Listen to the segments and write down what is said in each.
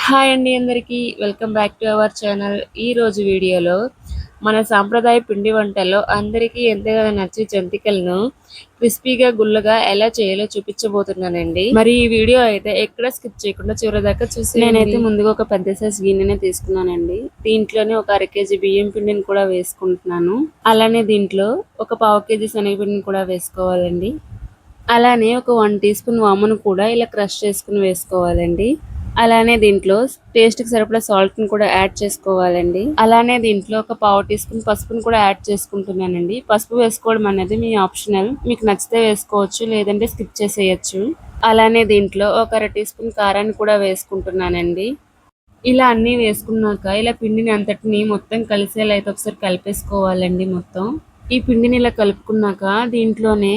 Hi అండి అందరికీ welcome back to our channel. ఈ రోజు వీడియోలో మన సాంప్రదాయ పిండి వంటల్లో అందరికీ ఎంతగానో నచ్చే జంతికలను క్రిస్పీగా గుల్లగా ఎలా చేయాలో చూపించబోతున్నానండి. మరి ఈ వీడియో అయితే ఎక్కడ స్కిప్ చేయకుండా చివరిదాకా చూసి నేనైతే ముందుగా ఒక పెద్ద సైజ్ గిన్నెనే తీసుకున్నానండి. దీంట్లోనే ఒక అర కేజీ బియ్యం పిండిని కూడా వేసుకుంటున్నాను. అలానే దీంట్లో ఒక పావు కేజీ శనగపిండిని కూడా వేసుకోవాలండి. అలానే ఒక 1 టీ స్పూన్ వామును కూడా ఇలా క్రష్ చేసుకుని వేసుకోవాలండి. అలానే దీంట్లో టేస్ట్కి సరిపడా సాల్ట్ని కూడా యాడ్ చేసుకోవాలండి. అలానే దీంట్లో ఒక పావు టీ స్పూన్ పసుపుని కూడా యాడ్ చేసుకుంటున్నానండి. పసుపు వేసుకోవడం అనేది మీ ఆప్షనల్, మీకు నచ్చితే వేసుకోవచ్చు, లేదంటే స్కిప్ చేసేయచ్చు. అలానే దీంట్లో ఒక అర టీ స్పూన్ కారాన్ని కూడా వేసుకుంటున్నానండి. ఇలా అన్నీ వేసుకున్నాక ఇలా పిండిని అంతటిని మొత్తం కలిసేలా అయితే ఒకసారి కలిపేసుకోవాలండి. మొత్తం ఈ పిండిని ఇలా కలుపుకున్నాక దీంట్లోనే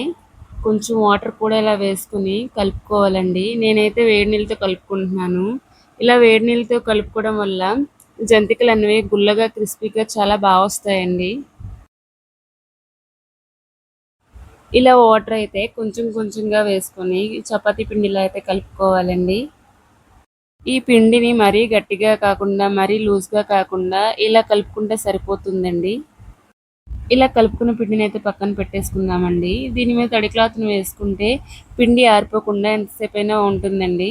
కొంచెం వాటర్ కూడా ఇలా వేసుకుని కలుపుకోవాలండి. నేనైతే వేడి నీళ్ళతో కలుపుకుంటున్నాను. ఇలా వేడి నీళ్ళతో కలుపుకోవడం వల్ల జంతికలు అనేవి గుల్లగా క్రిస్పీగా చాలా బాగా వస్తాయండి. ఇలా వాటర్ అయితే కొంచెం కొంచెంగా వేసుకొని చపాతీ పిండిలా అయితే కలుపుకోవాలండి. ఈ పిండిని మరీ గట్టిగా కాకుండా మరీ లూజ్గా కాకుండా ఇలా కలుపుకుంటే సరిపోతుందండి. ఇలా కలుపుకున్న పిండిని అయితే పక్కన పెట్టేసుకుందామండి. దీని మీద తడి క్లాత్ని వేసుకుంటే పిండి ఆరిపోకుండా ఎంతసేపు అయినా ఉంటుందండి.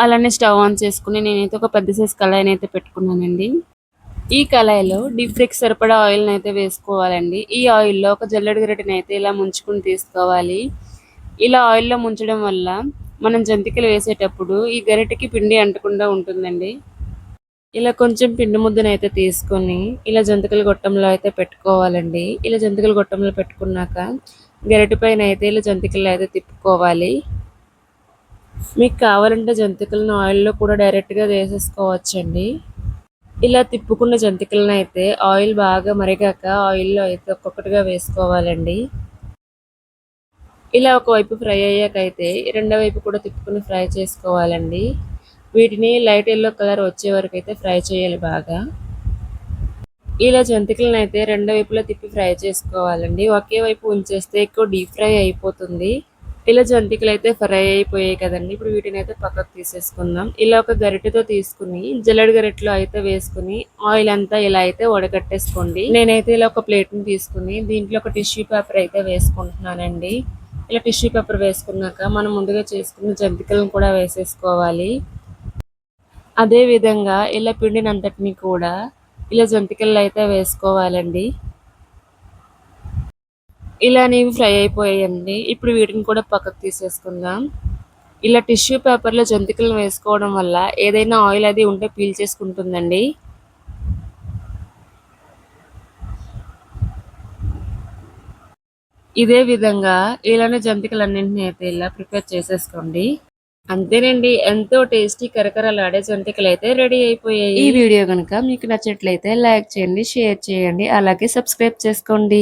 అలానే స్టవ్ ఆన్ చేసుకుని నేనైతే ఒక పెద్ద సైజ్ కళాయిని అయితే పెట్టుకున్నానండి. ఈ కళాయిలో డీప్ ఫ్రైకి సరిపడా ఆయిల్ని అయితే వేసుకోవాలండి. ఈ ఆయిల్లో ఒక జల్లెడ గరిటెని అయితే ఇలా ముంచుకుని తీసుకోవాలి. ఇలా ఆయిల్లో ముంచడం వల్ల మనం జంతికలు వేసేటప్పుడు ఈ గరిటెకి పిండి అంటకుండా ఉంటుందండి. ఇలా కొంచెం పిండి ముద్దనైతే తీసుకొని ఇలా జంతికల గొట్టంలో అయితే పెట్టుకోవాలండి. ఇలా జంతికల గొట్టంలో పెట్టుకున్నాక గరిటె పైన అయితే ఇలా జంతికలు అయితే తిప్పుకోవాలి. మీకు కావాలంటే జంతికలను ఆయిల్లో కూడా డైరెక్ట్గా వేసేసుకోవచ్చండి. ఇలా తిప్పుకున్న జంతికలను అయితే ఆయిల్ బాగా మరిగాక ఆయిల్లో అయితే ఒక్కొక్కటిగా వేసుకోవాలండి. ఇలా ఒకవైపు ఫ్రై అయ్యాక అయితే రెండో వైపు కూడా తిప్పుకుని ఫ్రై చేసుకోవాలండి. వీటిని లైట్ ఎల్లో కలర్ వచ్చే వరకు అయితే ఫ్రై చేయాలి బాగా. ఇలా జంతికలను అయితే రెండో వైపులా తిప్పి ఫ్రై చేసుకోవాలండి. ఒకే వైపు ఉంచేస్తే ఎక్కువ డీప్ ఫ్రై అయిపోతుంది. ఇలా జంతికలు అయితే ఫ్రై అయిపోయాయి కదండి. ఇప్పుడు వీటిని అయితే పక్కకు తీసేసుకుందాం. ఇలా ఒక గరిటెతో తీసుకుని జల్లెడ గరిటెలో అయితే వేసుకుని ఆయిల్ అంతా ఇలా అయితే వడగట్టేసుకోండి. నేనైతే ఇలా ఒక ప్లేట్ని తీసుకుని దీంట్లో ఒక టిష్యూ పేపర్ అయితే వేసుకుంటున్నానండి. ఇలా టిష్యూ పేపర్ వేసుకున్నాక మనం ముందుగా చేసుకున్న జంతికలను కూడా వేసేసుకోవాలి. అదే విధంగా ఇలా పిండినంతటిని కూడా ఇలా జంతికల్లో అయితే వేసుకోవాలండి. ఇలా అనేవి ఫ్రై అయిపోయాయండి. ఇప్పుడు వీటిని కూడా పక్కకు తీసేసుకుందాం. ఇలా టిష్యూ పేపర్లో జంతికలను వేసుకోవడం వల్ల ఏదైనా ఆయిల్ అది ఉంటే పీల్ చేసుకుంటుందండి. ఇదే విధంగా ఇలానే జంతికలన్నింటినీ అయితే ఇలా ప్రిపేర్ చేసేసుకోండి. అంతేనండి, ఎంతో టేస్టీ కరకరలాడే జంతికలు అయితే రెడీ అయిపోయాయి. ఈ వీడియో కనుక మీకు నచ్చినట్లయితే లైక్ చేయండి, షేర్ చేయండి, అలాగే సబ్స్క్రైబ్ చేసుకోండి.